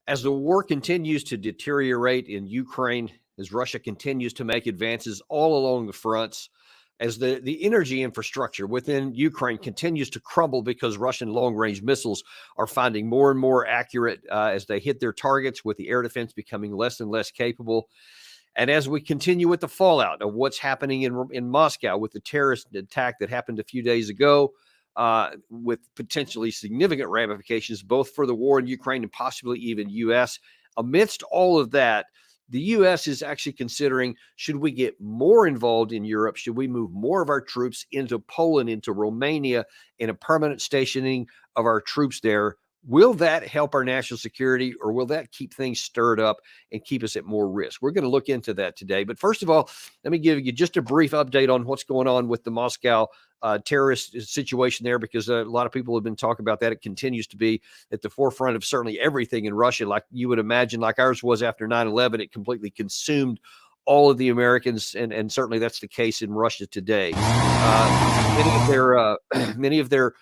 As the war continues to deteriorate in Ukraine, as Russia continues to make advances all along the fronts, as the energy infrastructure within Ukraine continues to crumble because Russian long-range missiles are finding more and more accurate as they hit their targets, with the air defense becoming less and less capable. And as we continue with the fallout of what's happening in Moscow with the terrorist attack that happened a few days ago, with potentially significant ramifications, both for the war in Ukraine and possibly even U.S. Amidst all of that, the U.S. is actually considering, should we get more involved in Europe? Should we move more of our troops into Poland, into Romania, in a permanent stationing of our troops there? Will that help our national security, or will that keep things stirred up and keep us at more risk? We're going to look into that today. But first of all, let me give you just a brief update on what's going on with the Moscow terrorist situation there, because a lot of people have been talking about that. It continues to be at the forefront of certainly everything in Russia, like you would imagine, like ours was after 9/11. It completely consumed all of the Americans, and certainly that's the case in Russia today. Many of their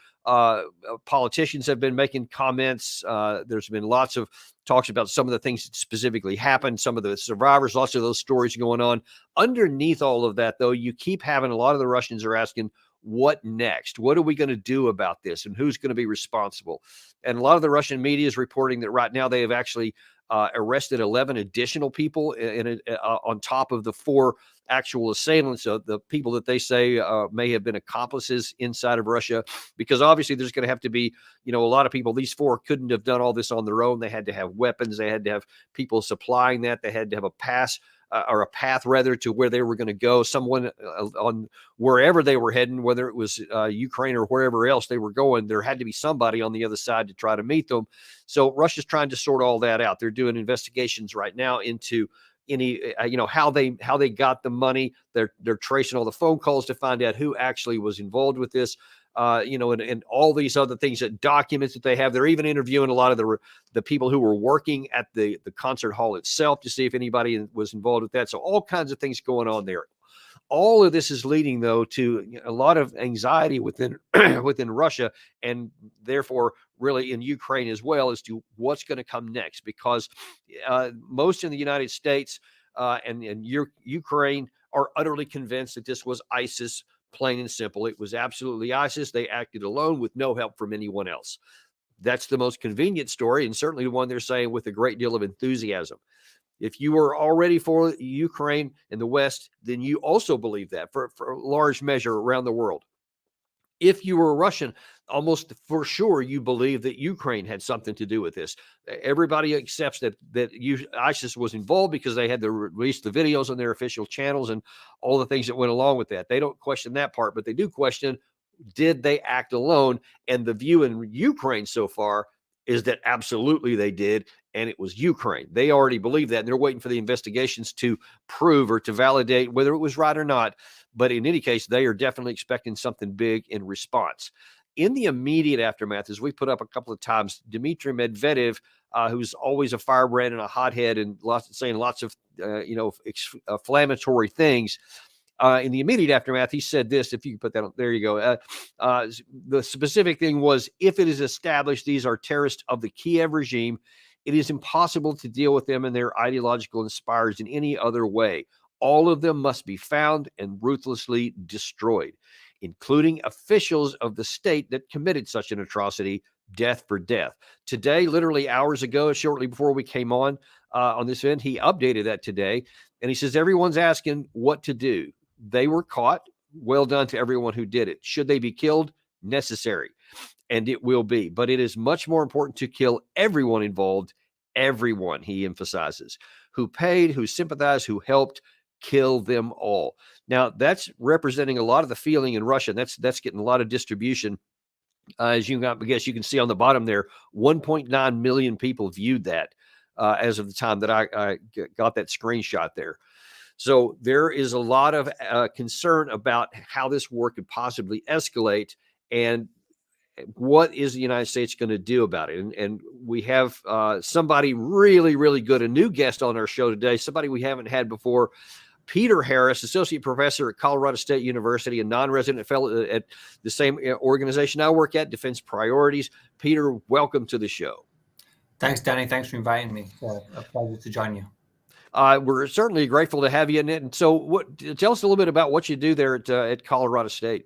politicians have been making comments. There's been lots of talks about some of the things that specifically happened, some of the survivors, lots of those stories going on. Underneath all of that, though, you keep having a lot of the Russians are asking, what next? What are we going to do about this? And who's going to be responsible? And a lot of the Russian media is reporting that right now they have actually arrested 11 additional people on top of the 4 actual assailants, the people that they say may have been accomplices inside of Russia, because obviously there's going to have to be, a lot of people. These 4 couldn't have done all this on their own. They had to have weapons. They had to have people supplying that. They had to have a path rather to where they were going to go. Someone on wherever they were heading, whether it was Ukraine or wherever else they were going, there had to be somebody on the other side to try to meet them. So Russia's trying to sort all that out. They're doing investigations right now into any, how they got the money. They're tracing all the phone calls to find out who actually was involved with this. And all these other things, that documents that they have. They're even interviewing a lot of the people who were working at the concert hall itself to see if anybody was involved with that. So all kinds of things going on there. All of this is leading, though, to a lot of anxiety within within Russia, and therefore really in Ukraine as well, as to what's going to come next, because most in the United States and Ukraine are utterly convinced that this was ISIS. Plain and simple. It was absolutely ISIS. They acted alone with no help from anyone else. That's the most convenient story, and certainly the one they're saying with a great deal of enthusiasm. If you were already for Ukraine and the West, then you also believe that for a large measure around the world. If you were Russian, almost for sure you believe that Ukraine had something to do with this. Everybody accepts that ISIS was involved because they had to release the videos on their official channels and all the things that went along with that. They don't question that part, but they do question, did they act alone? And the view in Ukraine so far is that absolutely they did, and it was Ukraine. They already believe that, and they're waiting for the investigations to prove or to validate whether it was right or not. But in any case, they are definitely expecting something big in response. In the immediate aftermath, as we put up a couple of times, Dmitry Medvedev, who's always a firebrand and a hothead and saying lots of inflammatory things, in the immediate aftermath, he said this. If you can put that on, there you go. The specific thing was, if it is established these are terrorists of the Kiev regime, it is impossible to deal with them and their ideological inspirers in any other way. All of them must be found and ruthlessly destroyed, including officials of the state that committed such an atrocity, death for death. Today, literally hours ago, shortly before we came on this event, he updated that today. And he says, everyone's asking what to do. They were caught. Well done to everyone who did it. Should they be killed? Necessary. And it will be. But it is much more important to kill everyone involved. Everyone, he emphasizes, who paid, who sympathized, who helped. Kill them all. Now, that's representing a lot of the feeling in Russia. That's getting a lot of distribution. As you can see on the bottom there, 1.9 million people viewed that as of the time that I got that screenshot there. So there is a lot of concern about how this war could possibly escalate, and what is the United States going to do about it? And we have somebody really, really good, a new guest on our show today, somebody we haven't had before. Peter Harris, associate professor at Colorado State University, a non-resident fellow at the same organization I work at, Defense Priorities. Peter, welcome to the show. Thanks, Danny. Thanks for inviting me. It's a pleasure to join you. We're certainly grateful to have you in it. And so, tell us a little bit about what you do there at Colorado State.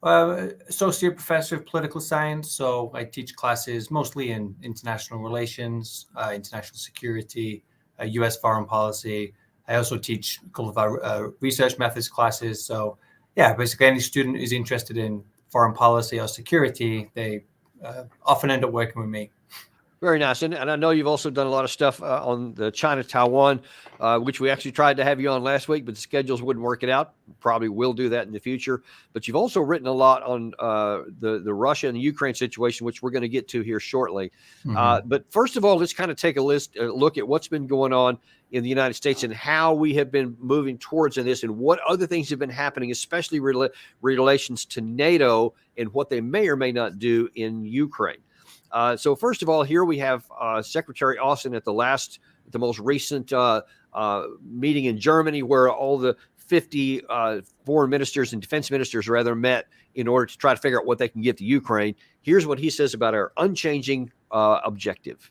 Associate professor of political science. So I teach classes mostly in international relations, international security, U.S. foreign policy. I also teach a couple of our research methods classes. So yeah, basically any student who's interested in foreign policy or security, they often end up working with me. Very nice. And I know you've also done a lot of stuff on the China-Taiwan, which we actually tried to have you on last week, but the schedules wouldn't work it out. Probably will do that in the future. But you've also written a lot on the Russia and the Ukraine situation, which we're going to get to here shortly. But first of all, let's kind of take a look at what's been going on in the United States and how we have been moving towards this and what other things have been happening, especially relations to NATO and what they may or may not do in Ukraine. So first of all, here we have Secretary Austin at the most recent meeting in Germany, where all the 50 foreign ministers and defense ministers rather met in order to try to figure out what they can give to Ukraine. Here's what he says about our unchanging objective.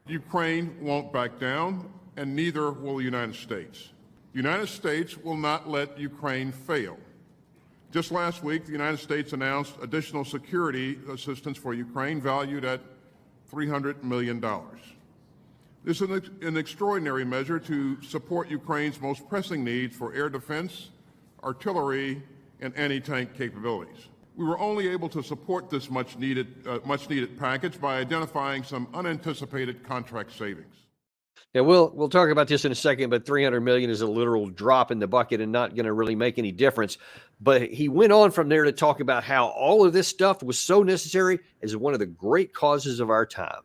Ukraine won't back down, and neither will the United States. The United States will not let Ukraine fail. Just last week, the United States announced additional security assistance for Ukraine valued at $300 million. This is an extraordinary measure to support Ukraine's most pressing needs for air defense, artillery, and anti-tank capabilities. We were only able to support this much needed package by identifying some unanticipated contract savings. Yeah, we'll talk about this in a second, but $300 million is a literal drop in the bucket and not going to really make any difference. But he went on from there to talk about how all of this stuff was so necessary as one of the great causes of our time.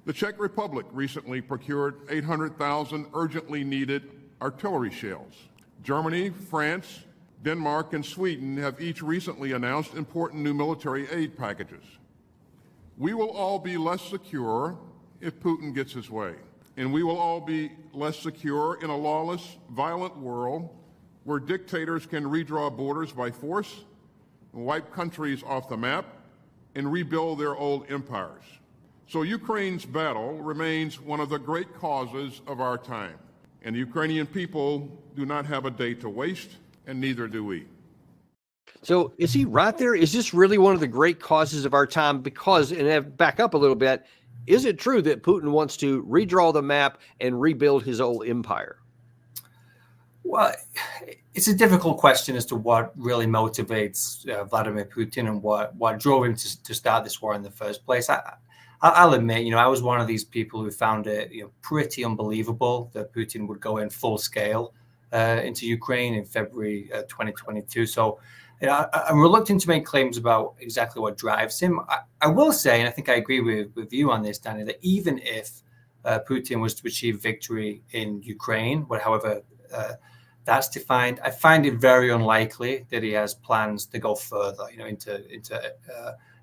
The Czech Republic recently procured 800,000 urgently needed artillery shells. Germany, France, Denmark, and Sweden have each recently announced important new military aid packages. We will all be less secure if Putin gets his way. And we will all be less secure in a lawless, violent world where dictators can redraw borders by force, wipe countries off the map, and rebuild their old empires. So Ukraine's battle remains one of the great causes of our time. And the Ukrainian people do not have a day to waste, and neither do we. So is he right there? Is this really one of the great causes of our time? Because, and back up a little bit, is it true that Putin wants to redraw the map and rebuild his old empire? Well, it's a difficult question as to what really motivates Vladimir Putin and what drove him to start this war in the first place. I'll admit, I was one of these people who found it pretty unbelievable that Putin would go in full scale into Ukraine in February 2022. So I'm reluctant to make claims about exactly what drives him. I will say, and I think I agree with you on this, Danny, that even if Putin was to achieve victory in Ukraine, however that's defined, I find it very unlikely that he has plans to go further, into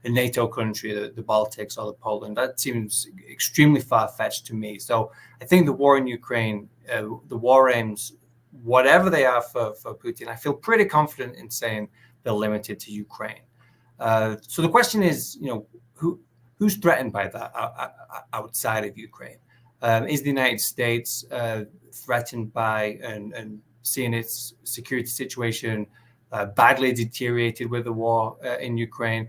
a NATO country, the Baltics or the Poland. That seems extremely far-fetched to me. So I think the war in Ukraine, the war aims, whatever they are for Putin, I feel pretty confident in saying they're limited to Ukraine. So the question is, who's threatened by that outside of Ukraine? Is the United States threatened by and seeing its security situation badly deteriorated with the war in Ukraine?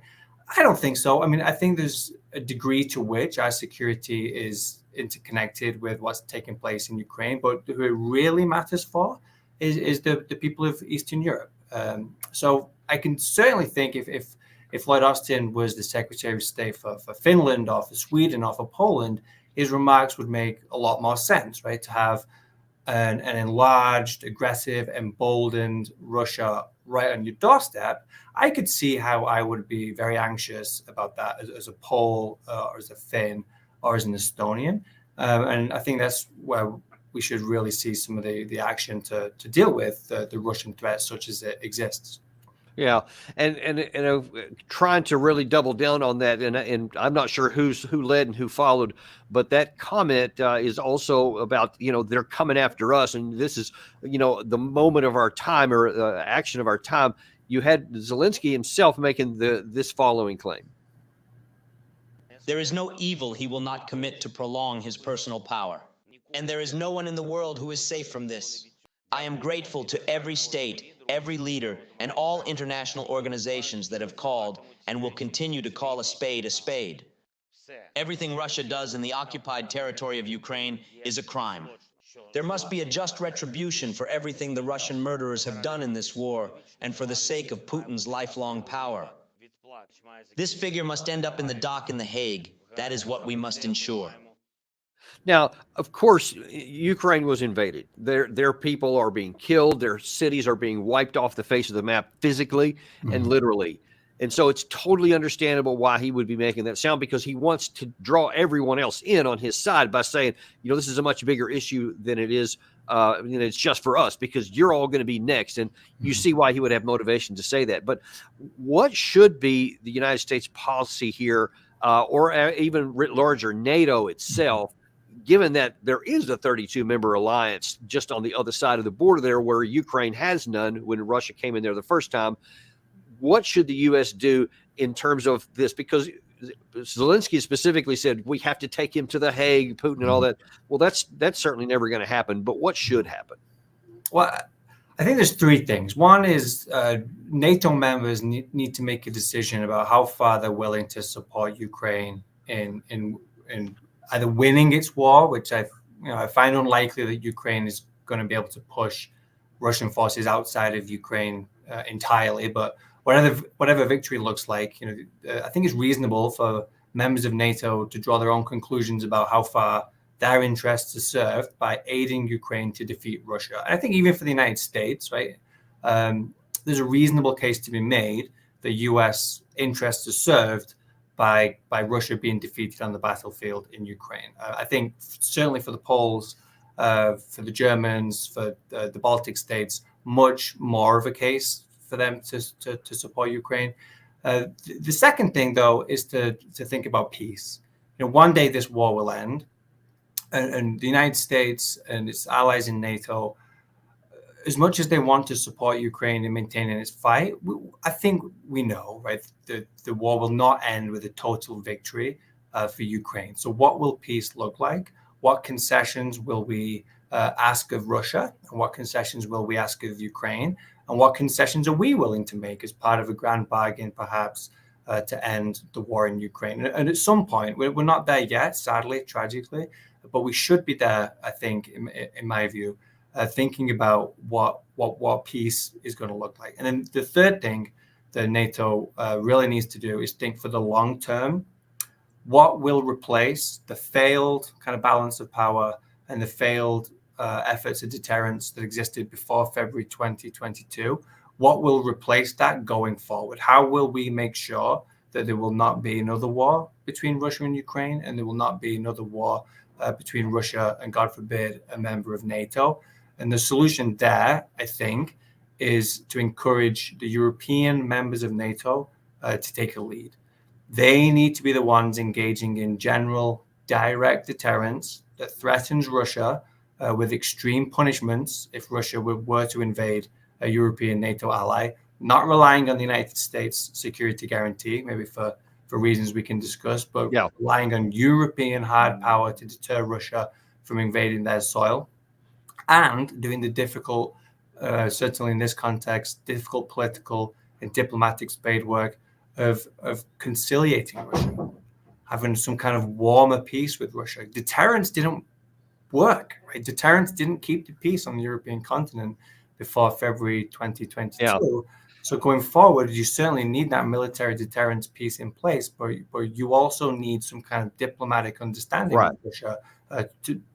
I don't think so. I mean, I think there's a degree to which our security is interconnected with what's taking place in Ukraine, but who it really matters for is the people of Eastern Europe. So I can certainly think if Lloyd Austin was the Secretary of State for Finland or for Sweden or for Poland, his remarks would make a lot more sense, right? To have an enlarged, aggressive, emboldened Russia right on your doorstep. I could see how I would be very anxious about that as a Pole or as a Finn or as an Estonian. And I think that's where we should really see some of the action to deal with the Russian threat such as it exists. Yeah, and trying to really double down on that, and I'm not sure who led and who followed, but that comment is also about they're coming after us, and this is the moment of our time or action of our time. You had Zelensky himself making this following claim. There is no evil he will not commit to prolong his personal power. And there is no one in the world who is safe from this. I am grateful to every state, every leader, and all international organizations that have called and will continue to call a spade a spade. Everything Russia does in the occupied territory of Ukraine is a crime. There must be a just retribution for everything the Russian murderers have done in this war and for the sake of Putin's lifelong power. This figure must end up in the dock in The Hague. That is what we must ensure. Now, of course, Ukraine was invaded. Their people are being killed. Their cities are being wiped off the face of the map physically and literally. And so it's totally understandable why he would be making that sound, because he wants to draw everyone else in on his side by saying, this is a much bigger issue than it is, it's just for us, because you're all going to be next. And you see why he would have motivation to say that. But what should be the United States policy here, or even writ larger, NATO itself, given that there is a 32-member alliance just on the other side of the border there, where Ukraine has none when Russia came in there the first time? What should the U.S. do in terms of this? Because Zelensky specifically said we have to take him to The Hague, Putin, and all that. Well, that's certainly never going to happen. But what should happen? Well, I think there's three things. One is NATO members need to make a decision about how far they're willing to support Ukraine in either winning its war, which I find unlikely that Ukraine is going to be able to push Russian forces outside of Ukraine entirely, but whatever victory looks like, I think it's reasonable for members of NATO to draw their own conclusions about how far their interests are served by aiding Ukraine to defeat Russia. And I think even for the United States, right, there's a reasonable case to be made that U.S. interests are served by Russia being defeated on the battlefield in Ukraine. I think certainly for the Poles, for the Germans, for the Baltic states, much more of a case for them to support Ukraine. The second thing, though, is to think about peace. One day this war will end, and the United States and its allies in NATO, as much as they want to support Ukraine in maintaining its fight, I think we know, right, the war will not end with a total victory for Ukraine. So what will peace look like? What concessions will we ask of Russia? And what concessions will we ask of Ukraine? And what concessions are we willing to make as part of a grand bargain, perhaps, to end the war in Ukraine? And at some point, we're not there yet, sadly, tragically, but we should be there, I think, in my view, thinking about what peace is going to look like. And then the third thing that NATO really needs to do is think for the long term. What will replace the failed kind of balance of power and the failed efforts of deterrence that existed before February 2022? What will replace that going forward? How will we make sure that there will not be another war between Russia and Ukraine, and there will not be another war between Russia and, God forbid, a member of NATO? And the solution there, I think, is to encourage the European members of NATO to take a lead. They need to be the ones engaging in general, direct deterrence that threatens Russia with extreme punishments if Russia were to invade a European NATO ally, not relying on the United States security guarantee, maybe for reasons we can discuss, but relying on European hard power to deter Russia from invading their soil, and doing the difficult, certainly in this context, difficult political and diplomatic spade work of conciliating Russia, having some kind of warmer peace with Russia. Deterrence didn't work, right? Deterrence didn't keep the peace on the European continent before February 2022. Yeah. So going forward, you certainly need that military deterrence piece in place, but you also need some kind of diplomatic understanding with Russia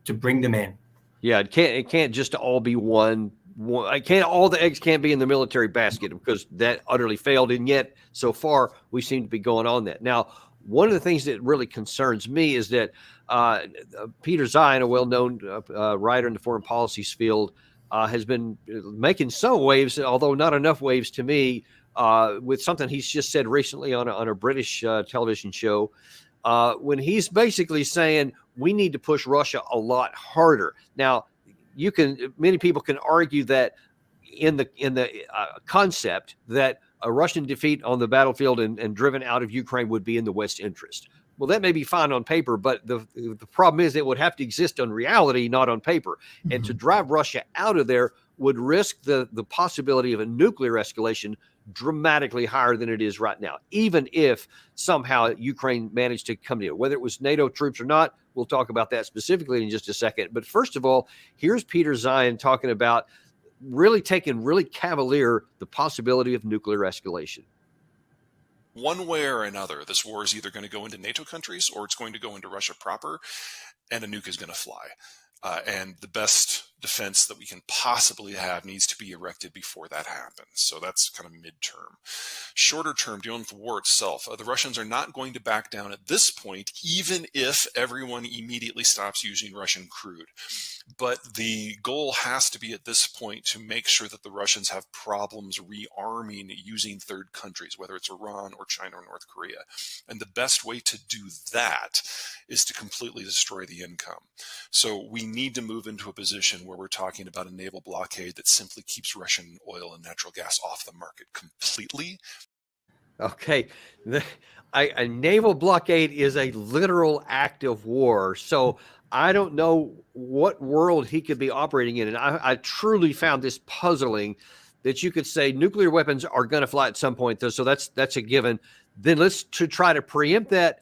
to bring them in. Yeah, it can't just all be one. All the eggs can't be in the military basket, because that utterly failed. And yet, so far, we seem to be going on that. Now, one of the things that really concerns me is that Peter Zion, a well-known writer in the foreign policies field, has been making some waves, although not enough waves to me, with something he's just said recently on a British television show, when he's basically saying we need to push Russia a lot harder. Now, many people can argue that in the concept that a Russian defeat on the battlefield and driven out of Ukraine would be in the West's interest. Well, that may be fine on paper, but the problem is it would have to exist on reality, not on paper. And to drive Russia out of there would risk the possibility of a nuclear escalation dramatically higher than it is right now, even if somehow Ukraine managed to come in. Whether it was NATO troops or not, we'll talk about that specifically in just a second. But first of all, here's Peter Zeihan talking about really taking really cavalier the possibility of nuclear escalation. One way or another, this war is either going to go into NATO countries or it's going to go into Russia proper, and a nuke is going to fly. And the best defense that we can possibly have needs to be erected before that happens. So that's kind of midterm. Shorter term, dealing with the war itself, the Russians are not going to back down at this point, even if everyone immediately stops using Russian crude. But the goal has to be at this point to make sure that the Russians have problems rearming using third countries, whether it's Iran or China or North Korea. And the best way to do that is to completely destroy the income. So we need to move into a position where we're talking about a naval blockade that simply keeps Russian oil and natural gas off the market completely. Okay. A naval blockade is a literal act of war. So I don't know what world he could be operating in. And I truly found this puzzling that you could say nuclear weapons are going to fly at some point. So that's a given. Then to try to preempt that,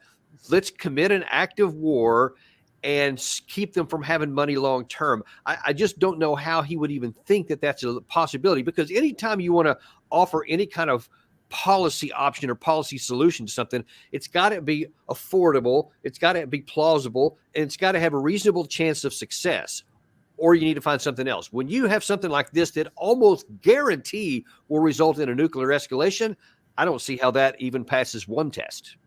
let's commit an act of war and keep them from having money long term. I just don't know how he would even think that that's a possibility, because anytime you want to offer any kind of policy option or policy solution to something, it's got to be affordable, it's got to be plausible, and it's got to have a reasonable chance of success, or you need to find something else. When you have something like this that almost guarantee will result in a nuclear escalation, I don't see how that even passes one test.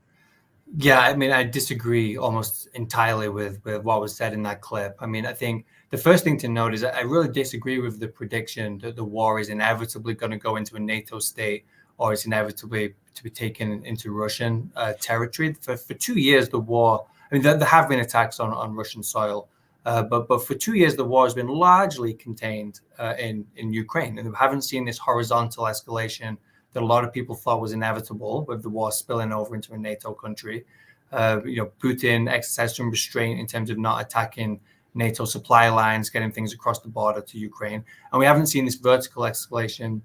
Yeah, I mean, I disagree almost entirely with what was said in that clip. I mean, I think the first thing to note is I really disagree with the prediction that the war is inevitably going to go into a NATO state, or it's inevitably to be taken into Russian territory. For 2 years, the war, I mean, there have been attacks on Russian soil, but for 2 years, the war has been largely contained in Ukraine. And we haven't seen this horizontal escalation that a lot of people thought was inevitable, with the war spilling over into a NATO country. Putin exercised some restraint in terms of not attacking NATO supply lines, getting things across the border to Ukraine. And we haven't seen this vertical escalation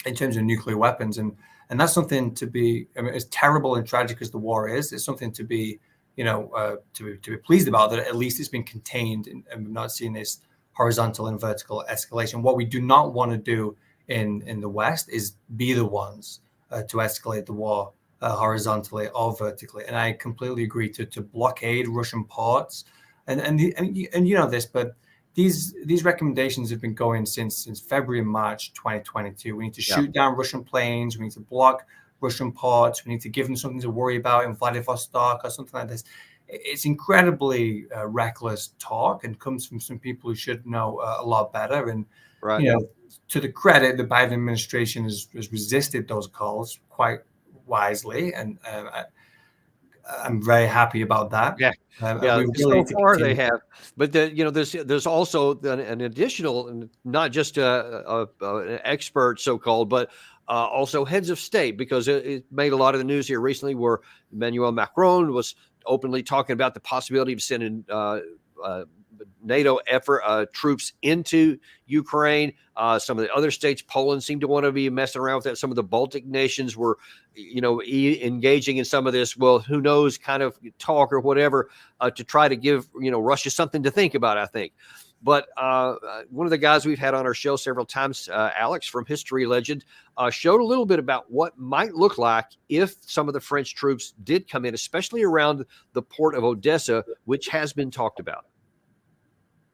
in terms of nuclear weapons. And that's something to be, I mean, as terrible and tragic as the war is, it's something to be, to be pleased about, that at least it's been contained and we've not seen this horizontal and vertical escalation. What we do not want to do in the West is be the ones to escalate the war horizontally or vertically. And I completely agree to blockade Russian ports. And you know this, but these recommendations have been going since February and March 2022. We need to shoot down Russian planes. We need to block Russian ports. We need to give them something to worry about in Vladivostok or something like this. It's incredibly reckless talk, and comes from some people who should know a lot better. And right. To the credit, the Biden administration has resisted those calls quite wisely, and I'm very happy about that. Yeah, really so far they have. But there's also an additional, not just an expert so-called, but also heads of state, because it made a lot of the news here recently, where Emmanuel Macron was openly talking about the possibility of sending NATO troops into Ukraine. Some of the other states, Poland, seemed to want to be messing around with that. Some of the Baltic nations were, engaging in some of this, well, who knows, kind of talk or whatever, to try to give, Russia something to think about, I think. But one of the guys we've had on our show several times, Alex from History Legend, showed a little bit about what might look like if some of the French troops did come in, especially around the port of Odessa, which has been talked about.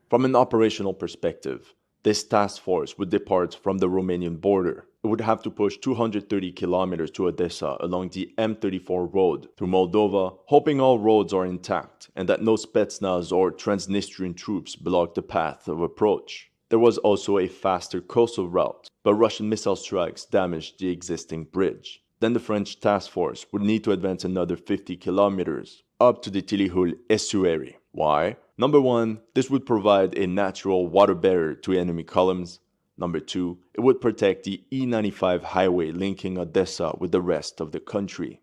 From an operational perspective, this task force would depart from the Romanian border. It would have to push 230 kilometers to Odessa along the M34 road through Moldova, hoping all roads are intact and that no Spetsnaz or Transnistrian troops block the path of approach. There was also a faster coastal route, but Russian missile strikes damaged the existing bridge. Then the French task force would need to advance another 50 kilometers up to the Tilihul estuary. Why? Number one, this would provide a natural water barrier to enemy columns. Number two, it would protect the E95 highway linking Odessa with the rest of the country.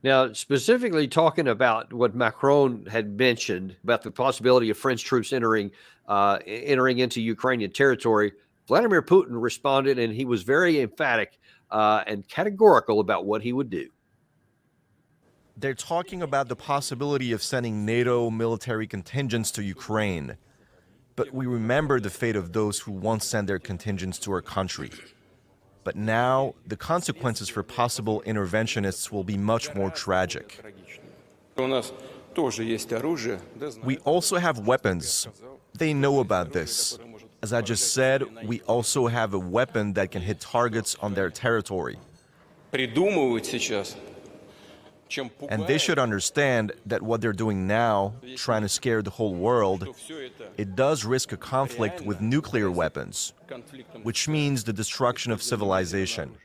Now, specifically talking about what Macron had mentioned about the possibility of French troops entering into Ukrainian territory, Vladimir Putin responded, and he was very emphatic and categorical about what he would do. They're talking about the possibility of sending NATO military contingents to Ukraine. But we remember the fate of those who once sent their contingents to our country. But now, the consequences for possible interventionists will be much more tragic. We also have weapons. They know about this. As I just said, we also have a weapon that can hit targets on their territory. And they should understand that what they're doing now, trying to scare the whole world, it does risk a conflict with nuclear weapons, which means the destruction of civilization.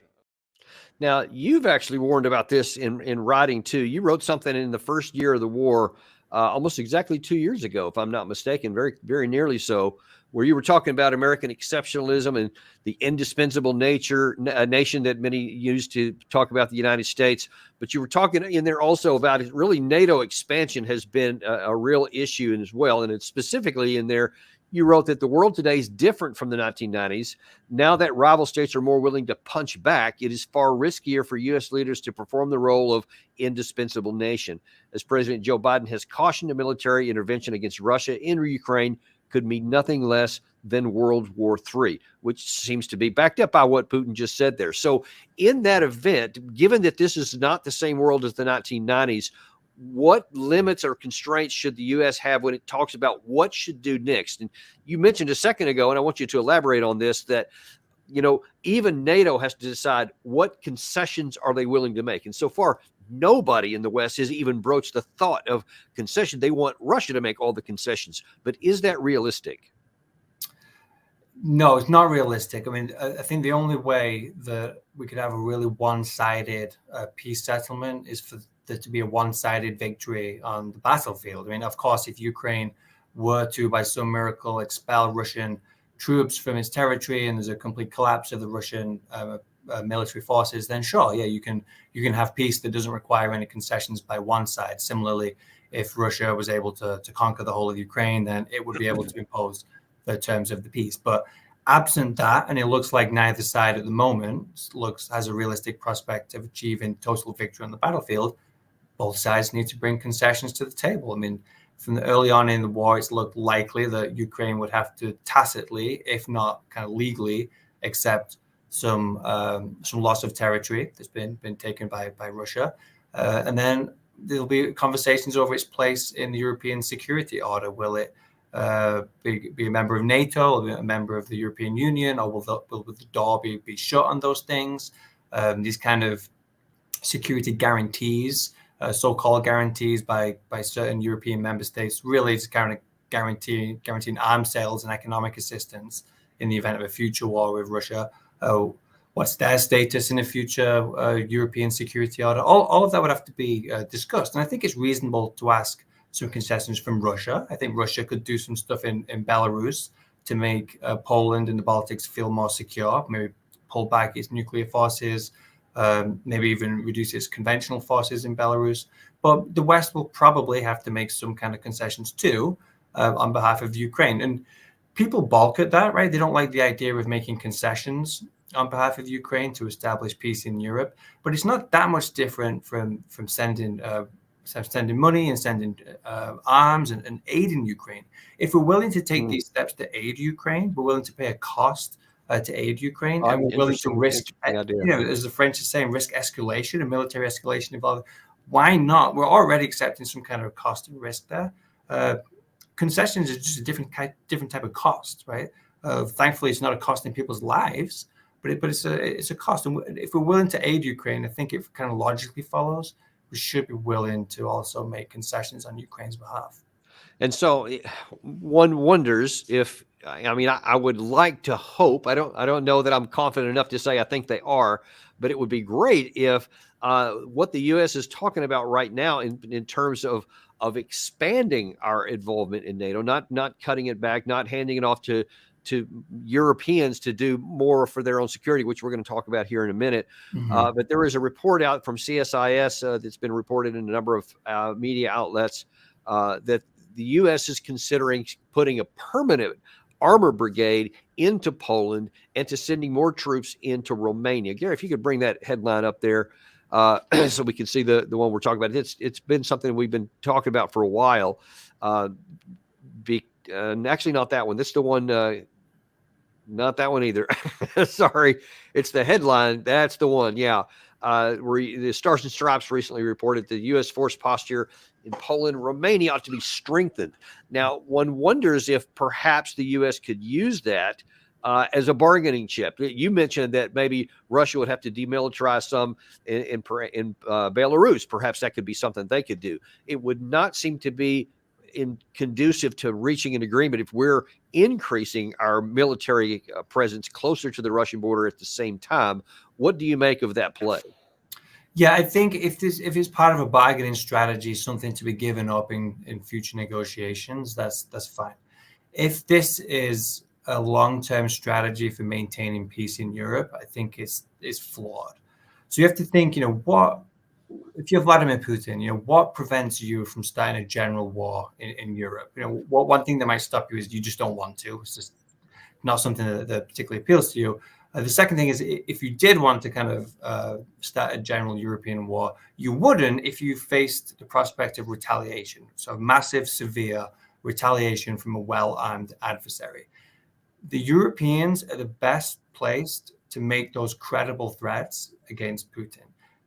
Now, you've actually warned about this in writing too. You wrote something in the first year of the war, almost exactly 2 years ago, if I'm not mistaken, very, very nearly so, where you were talking about American exceptionalism and the indispensable nation that many used to talk about the United States. But you were talking in there also about really NATO expansion has been a real issue as well. And it's specifically in there, you wrote that the world today is different from the 1990s. Now that rival states are more willing to punch back, it is far riskier for U.S. leaders to perform the role of indispensable nation. As President Joe Biden has cautioned, a military intervention against Russia in Ukraine could mean nothing less than World War III, which seems to be backed up by what Putin just said there. So in that event, given that this is not the same world as the 1990s, what limits or constraints should the U.S. have when it talks about what should do next? And you mentioned a second ago, and I want you to elaborate on this, that even NATO has to decide what concessions are they willing to make. And so far, nobody in the West has even broached the thought of concession. They want Russia to make all the concessions. But is that realistic? No, it's not realistic. I mean, I think the only way that we could have a really one-sided peace settlement is for there to be a one-sided victory on the battlefield. I mean, of course, if Ukraine were to, by some miracle, expel Russian troops from its territory and there's a complete collapse of the Russian military forces, then sure, yeah, you can have peace that doesn't require any concessions by one side. Similarly, if Russia was able to conquer the whole of Ukraine, then it would be able to impose the terms of the peace. But absent that, and it looks like neither side at the moment has a realistic prospect of achieving total victory on the battlefield, both sides need to bring concessions to the table. I mean, from the early on in the war, it's looked likely that Ukraine would have to tacitly, if not kind of legally, accept some loss of territory that's been taken by Russia, and then there'll be conversations over its place in the European security order. Will it be a member of NATO, or a member of the European Union, or will the door be shut on those things? These kind of security guarantees, so-called guarantees by certain European member states, really is kind of guaranteeing arms sales and economic assistance in the event of a future war with Russia. What's their status in a future European security order? All of that would have to be discussed. And I think it's reasonable to ask some concessions from Russia. I think Russia could do some stuff in Belarus to make Poland and the Baltics feel more secure, maybe pull back its nuclear forces, maybe even reduce its conventional forces in Belarus. But the West will probably have to make some kind of concessions too on behalf of Ukraine. And people balk at that, right? They don't like the idea of making concessions on behalf of Ukraine to establish peace in Europe. But it's not that much different from sending money and sending arms and aid in Ukraine. If we're willing to take these steps to aid Ukraine, we're willing to pay a cost to aid Ukraine, and we're willing to risk, as the French are saying, risk escalation and military escalation involved. Why not? We're already accepting some kind of cost and risk there. Concessions is just a different type of cost, right? Thankfully, it's not a cost in people's lives, but it's a cost. And if we're willing to aid Ukraine, I think it kind of logically follows we should be willing to also make concessions on Ukraine's behalf. And so one wonders if, I would like to hope, I don't know that I'm confident enough to say I think they are, but it would be great if what the U.S. is talking about right now in terms of expanding our involvement in NATO, not cutting it back, not handing it off to to Europeans to do more for their own security, which we're going to talk about here in a minute. But there is a report out from CSIS that's been reported in a number of media outlets that the U.S. is considering putting a permanent armor brigade into Poland and to sending more troops into Romania. Gary, if you could bring that headline up there so we can see the one we're talking about. It's been something we've been talking about for a while. Actually, not that one. This is the one. Not that one either. Sorry, it's the headline. That's the one. Yeah. Where the Stars and Stripes recently reported the U.S. force posture in Poland, Romania ought to be strengthened. Now, one wonders if perhaps the U.S. could use that as a bargaining chip. You mentioned that maybe Russia would have to demilitarize some in Belarus. Perhaps that could be something they could do. It would not seem to be conducive to reaching an agreement if we're increasing our military presence closer to the Russian border at the same time. What do you make of that play? Yeah, I think if it's part of a bargaining strategy, something to be given up in future negotiations, that's fine. If this is a long-term strategy for maintaining peace in Europe, I think it's flawed. So you have to think, if you're Vladimir Putin, what prevents you from starting a general war in Europe? One thing that might stop you is you just don't want to. It's just not something that particularly appeals to you. The second thing is, if you did want to kind of start a general European war, you wouldn't if you faced the prospect of retaliation. So massive, severe retaliation from a well-armed adversary. The Europeans are the best placed to make those credible threats against Putin.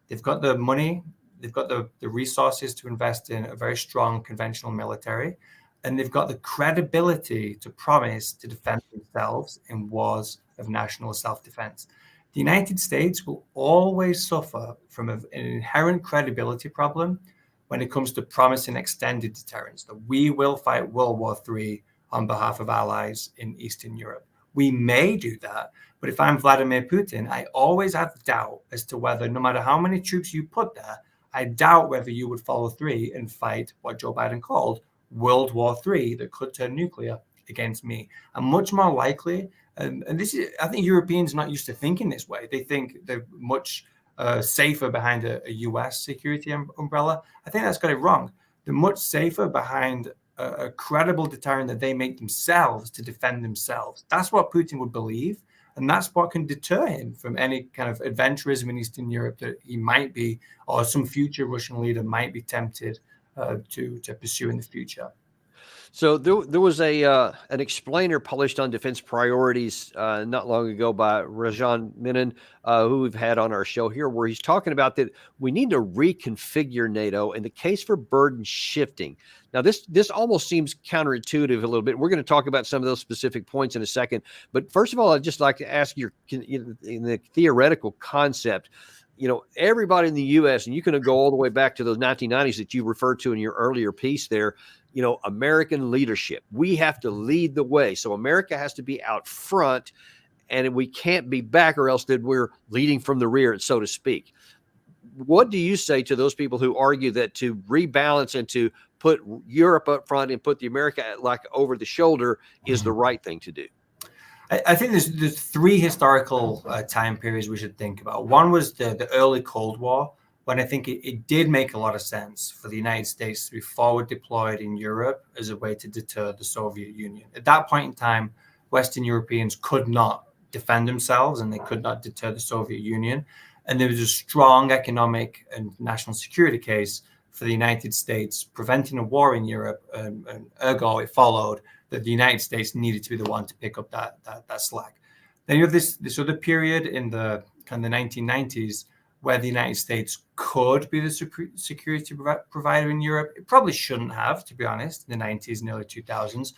They've got the money, they've got the resources to invest in a very strong conventional military, and they've got the credibility to promise to defend themselves in wars of national self-defense. The United States will always suffer from an inherent credibility problem when it comes to promising extended deterrence, that we will fight World War III on behalf of allies in Eastern Europe. We may do that, but if I'm Vladimir Putin, I always have doubt as to whether, no matter how many troops you put there, I doubt whether you would follow through and fight what Joe Biden called World War III that could turn nuclear against me. I'm much more likely, and this is, I think Europeans are not used to thinking this way. They think they're much safer behind a US security umbrella. I think that's got it wrong. They're much safer behind a credible deterrent that they make themselves to defend themselves. That's what Putin would believe. And that's what can deter him from any kind of adventurism in Eastern Europe that he might be, or some future Russian leader might be tempted to pursue in the future. So there was an explainer published on defense priorities not long ago by Rajan Menon, who we've had on our show here, where he's talking about that we need to reconfigure NATO and the case for burden shifting. Now, this almost seems counterintuitive a little bit. We're going to talk about some of those specific points in a second. But first of all, I'd just like to ask you, in the theoretical concept, everybody in the U.S., and you can go all the way back to those 1990s that you referred to in your earlier piece there, American leadership. We have to lead the way. So America has to be out front, and we can't be back, or else then we're leading from the rear, so to speak. What do you say to those people who argue that to rebalance and to put Europe up front and put the America like over the shoulder is the right thing to do? I think there's three historical time periods we should think about. One was the early Cold War, when I think it did make a lot of sense for the United States to be forward deployed in Europe as a way to deter the Soviet Union. At that point in time, Western Europeans could not defend themselves and they could not deter the Soviet Union. And there was a strong economic and national security case for the United States preventing a war in Europe, and ergo it followed that the United States needed to be the one to pick up that slack. Then you have this other period in the kind of the 1990s where the United States could be the security provider in Europe. It probably shouldn't have, to be honest, in the 90s and early 2000s,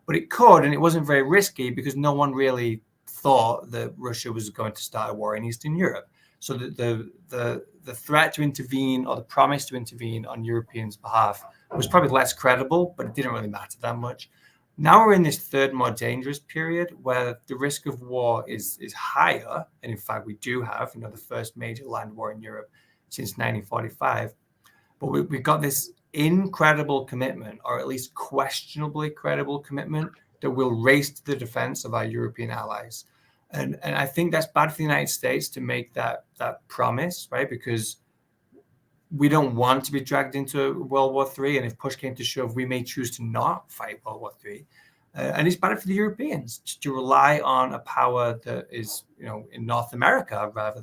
but it could, and it wasn't very risky because no one really thought that Russia was going to start a war in Eastern Europe. So the threat to intervene, or the promise to intervene on Europeans' behalf, was probably less credible, but it didn't really matter that much. Now we're in this third, more dangerous period where the risk of war is higher. And in fact, we do have, the first major land war in Europe since 1945. But we've got this incredible commitment, or at least questionably credible commitment, that will race to the defense of our European allies. And I think that's bad for the United States to make that promise, right? Because we don't want to be dragged into World War III. And if push came to shove, we may choose to not fight World War III. And it's better for the Europeans to rely on a power that is, in North America rather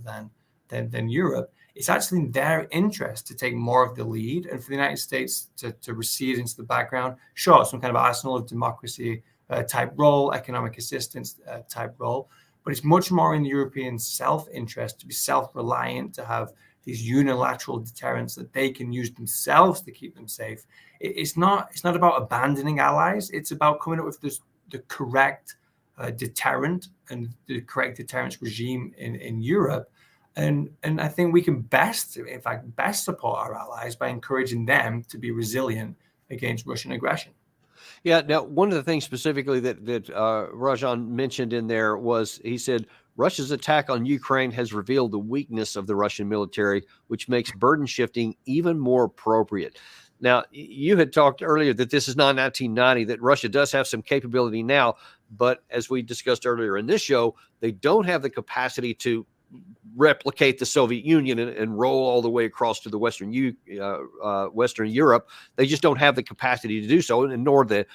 than Europe. It's actually in their interest to take more of the lead, and for the United States to recede into the background. Sure, some kind of arsenal of democracy type role, economic assistance type role, but it's much more in the European self-interest to be self-reliant, to have these unilateral deterrents that they can use themselves to keep them safe. It's not about abandoning allies. It's about coming up with the correct deterrent and the correct deterrence regime in Europe. And I think we can best support our allies by encouraging them to be resilient against Russian aggression. Yeah. Now, one of the things specifically that Rajan mentioned in there was, he said, Russia's attack on Ukraine has revealed the weakness of the Russian military, which makes burden shifting even more appropriate. Now, you had talked earlier that this is not 1990, that Russia does have some capability now, but as we discussed earlier in this show, they don't have the capacity to replicate the Soviet Union and roll all the way across to the Western Europe. They just don't have the capacity to do so, and nor the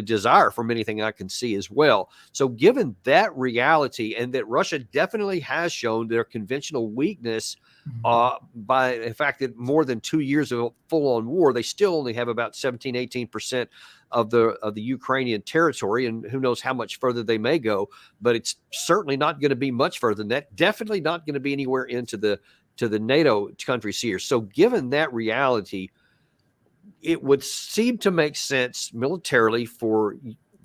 desire, from anything I can see as well. So given that reality, and that Russia definitely has shown their conventional weakness by the fact that more than 2 years of full-on war, they still only have about 17-18% of the Ukrainian territory, and who knows how much further they may go, but it's certainly not going to be much further than that. Definitely not going to be anywhere into the NATO countries here. So given that reality, it would seem to make sense militarily for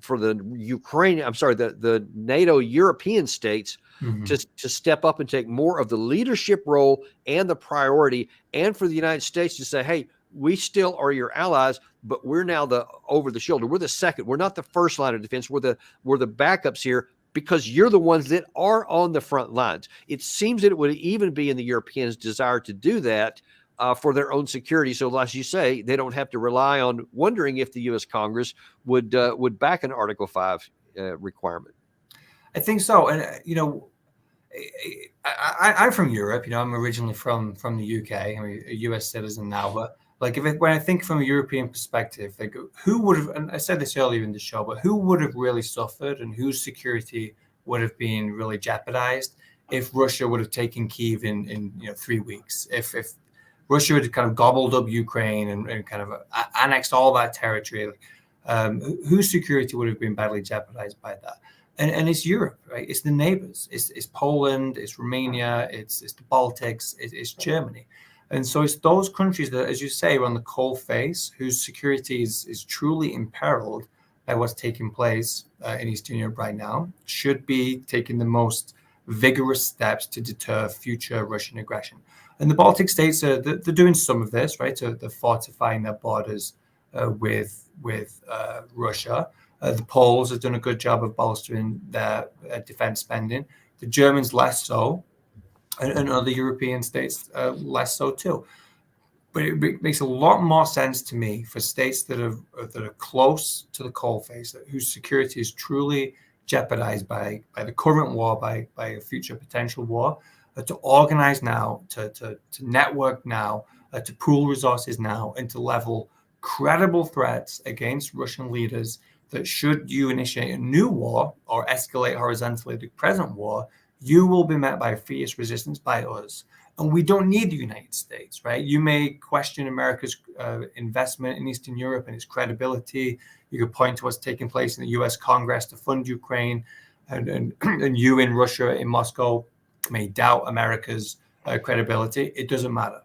the the NATO European states to step up and take more of the leadership role and the priority, and for the United States to say, hey, we still are your allies, but we're now the over the shoulder. We're the second. We're not the first line of defense. We're the backups here, because you're the ones that are on the front lines. It seems that it would even be in the Europeans' desire to do that for their own security. So, as you say, they don't have to rely on wondering if the U.S. Congress would back an Article 5 requirement. I think so. And, I'm from Europe. I'm originally from the UK. I'm a US citizen now, but when I think from a European perspective, who would have, and I said this earlier in the show, but who would have really suffered and whose security would have been really jeopardized if Russia would have taken Kyiv in 3 weeks? If Russia had kind of gobbled up Ukraine and kind of annexed all that territory, whose security would have been badly jeopardized by that? And it's Europe, right? It's the neighbors. It's Poland, it's Romania, it's the Baltics, it's Germany. And so it's those countries that, as you say, are on the cold face, whose security is truly imperiled by what's taking place in Eastern Europe right now, should be taking the most vigorous steps to deter future Russian aggression. And the Baltic states they're doing some of this, right? So they're fortifying their borders with Russia. The Poles have done a good job of bolstering their defense spending. The Germans less so, and other European states less so too. But it makes a lot more sense to me for states that are close to the coalface, whose security is truly jeopardized by the current war, by a future potential war, to organize now, to network now, to pool resources now, and to level credible threats against Russian leaders that, should you initiate a new war or escalate horizontally the present war, you will be met by fierce resistance by us. And we don't need the United States, right? You may question America's investment in Eastern Europe and its credibility. You could point to what's taking place in the U.S. Congress to fund Ukraine, and you in Russia, in Moscow, may doubt America's credibility. It doesn't matter,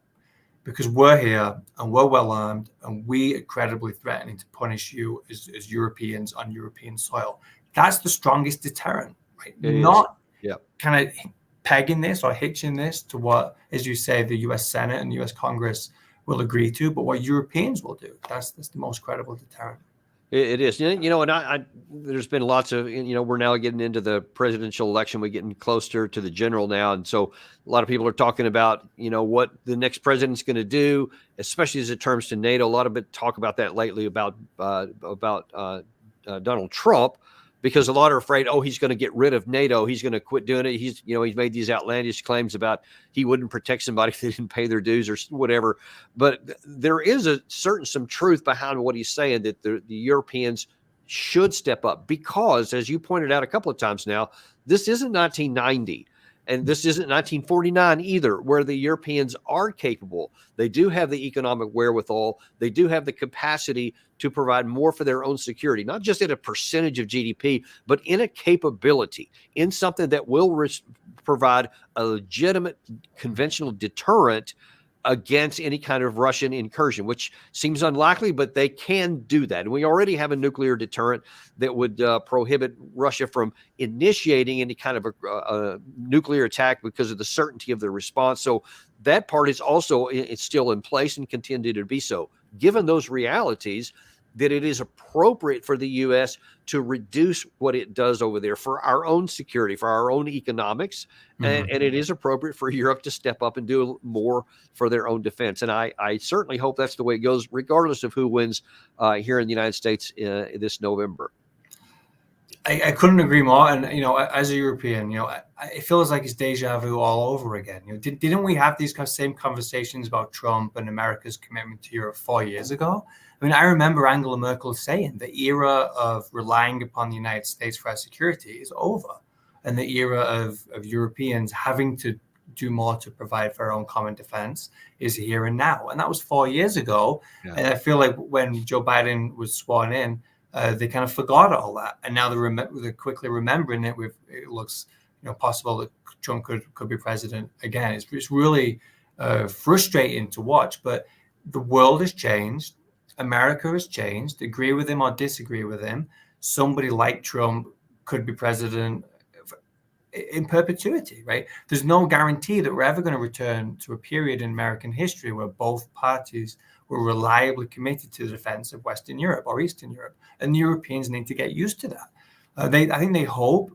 because we're here and we're well armed, and we are credibly threatening to punish you as Europeans on European soil. That's the strongest deterrent, right? Not kind of pegging this or hitching this to what, as you say, the U.S. Senate and the U.S. Congress will agree to, but what Europeans will do. That's the most credible deterrent. It is, and there's been lots of, we're now getting into the presidential election. We're getting closer to the general now. And so a lot of people are talking about, what the next president's going to do, especially as it turns to NATO. A lot of talk about that lately, about Donald Trump, because a lot are afraid, oh, he's going to get rid of NATO. He's going to quit doing it. He's made these outlandish claims about he wouldn't protect somebody if they didn't pay their dues or whatever. But there is some truth behind what he's saying, that the Europeans should step up, because, as you pointed out a couple of times now, this isn't 1990. And this isn't 1949 either, where the Europeans are capable. They do have the economic wherewithal. They do have the capacity to provide more for their own security, not just at a percentage of GDP, but in a capability, in something that will provide a legitimate conventional deterrent against any kind of Russian incursion, which seems unlikely, but they can do that. And we already have a nuclear deterrent that would prohibit Russia from initiating any kind of a nuclear attack because of the certainty of the response. So that part is also it's still in place and continue to be so. Given those realities, that it is appropriate for the U.S. to reduce what it does over there for our own security, for our own economics, and it is appropriate for Europe to step up and do more for their own defense. And I certainly hope that's the way it goes, regardless of who wins here in the United States this November. I couldn't agree more. And, as a European, it feels like it's deja vu all over again. Didn't we have these same conversations about Trump and America's commitment to Europe 4 years ago? I mean, I remember Angela Merkel saying the era of relying upon the United States for our security is over, and the era of Europeans having to do more to provide for our own common defense is here and now. And that was 4 years ago. Yeah. And I feel like when Joe Biden was sworn in, they kind of forgot all that, and now they're quickly remembering it. It looks possible that Trump could be president again. It's really frustrating to watch, but the world has changed. America has changed. Agree with him or disagree with him, somebody like Trump could be president in perpetuity, right? There's no guarantee that we're ever going to return to a period in American history where both parties were reliably committed to the defense of Western Europe or Eastern Europe. And the Europeans need to get used to that. I think they hope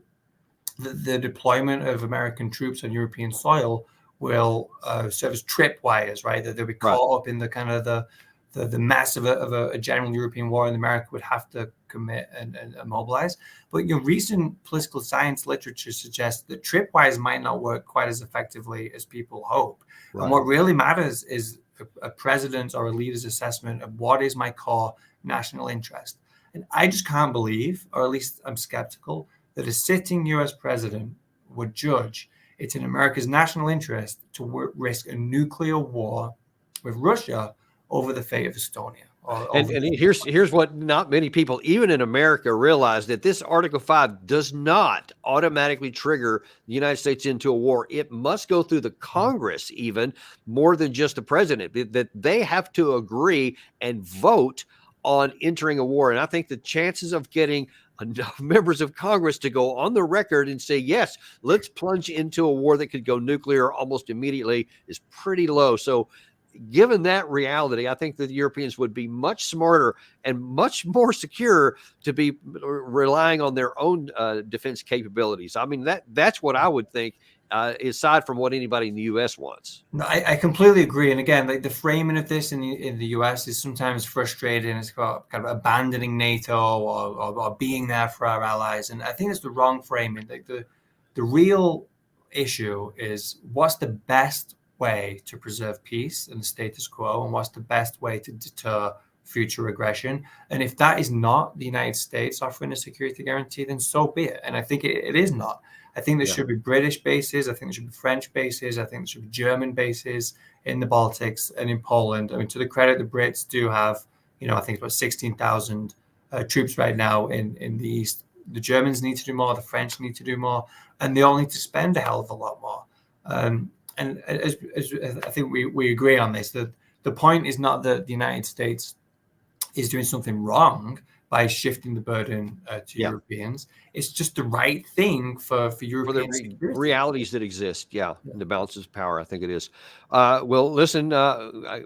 that the deployment of American troops on European soil will serve as tripwires, right? That they'll be caught up in the kind of the mess of a general European war, and America would have to commit and mobilize. But recent political science literature suggests that tripwires might not work quite as effectively as people hope. Right. And what really matters is a president's or a leader's assessment of what is my core national interest. And I just can't believe, or at least I'm skeptical, that a sitting US president would judge it's in America's national interest to risk a nuclear war with Russia over the fate of Estonia. And here's what not many people, even in America, realize, that this Article 5 does not automatically trigger the United States into a war. It must go through the Congress, even more than just the president, that they have to agree and vote on entering a war. And I think the chances of getting enough members of Congress to go on the record and say, yes, let's plunge into a war that could go nuclear almost immediately is pretty low. So given that reality, I think that the Europeans would be much smarter and much more secure to be relying on their own defense capabilities. I mean, that's what I would think, aside from what anybody in the U.S. wants. No, I completely agree. And again, the framing of this in the U.S. is sometimes frustrating. It's about kind of abandoning NATO or being there for our allies. And I think it's the wrong framing. The real issue is, what's the best way to preserve peace and the status quo, and what's the best way to deter future aggression? And if that is not the United States offering a security guarantee, then so be it. And I think it is not. I think there should be British bases. I think there should be French bases. I think there should be German bases in the Baltics and in Poland. I mean, to the credit, the Brits do have, I think it's about 16,000 troops right now in the East. The Germans need to do more. The French need to do more. And they all need to spend a hell of a lot more. And as I think we agree on this, that the point is not that the United States is doing something wrong by shifting the burden to Europeans. It's just the right thing for European security. Realities that exist, and the balances of power, I think it is. Well, listen,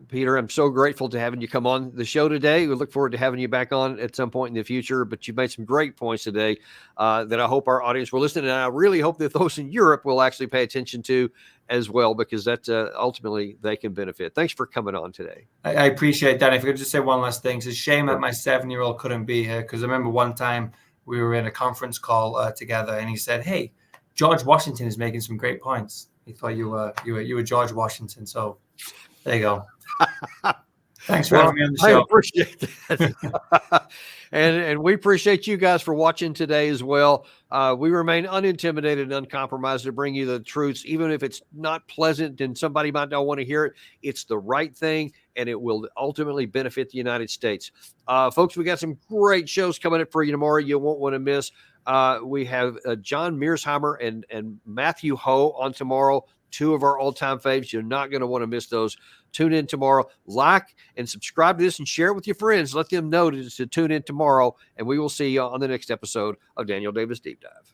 Peter, I'm so grateful to having you come on the show today. We look forward to having you back on at some point in the future, but you've made some great points today that I hope our audience will listen, and I really hope that those in Europe will actually pay attention to as well, because that ultimately they can benefit. Thanks for coming on today. I appreciate that. If I could just say one last thing, it's a shame that my 7-year-old couldn't be here, because I remember one time we were in a conference call together, and he said, "Hey, George Washington is making some great points." He thought you were George Washington. So there you go. Thanks for having me on the show. I appreciate that. and we appreciate you guys for watching today as well. We remain unintimidated and uncompromised to bring you the truths, even if it's not pleasant and somebody might not want to hear it. It's the right thing, and it will ultimately benefit the United States. Folks, we got some great shows coming up for you tomorrow you won't want to miss. We have John Mearsheimer and Matthew Ho on tomorrow, two of our all-time faves. You're not going to want to miss those. Tune in tomorrow. Like and subscribe to this and share it with your friends. Let them know to tune in tomorrow, and we will see you on the next episode of Daniel Davis Deep Dive.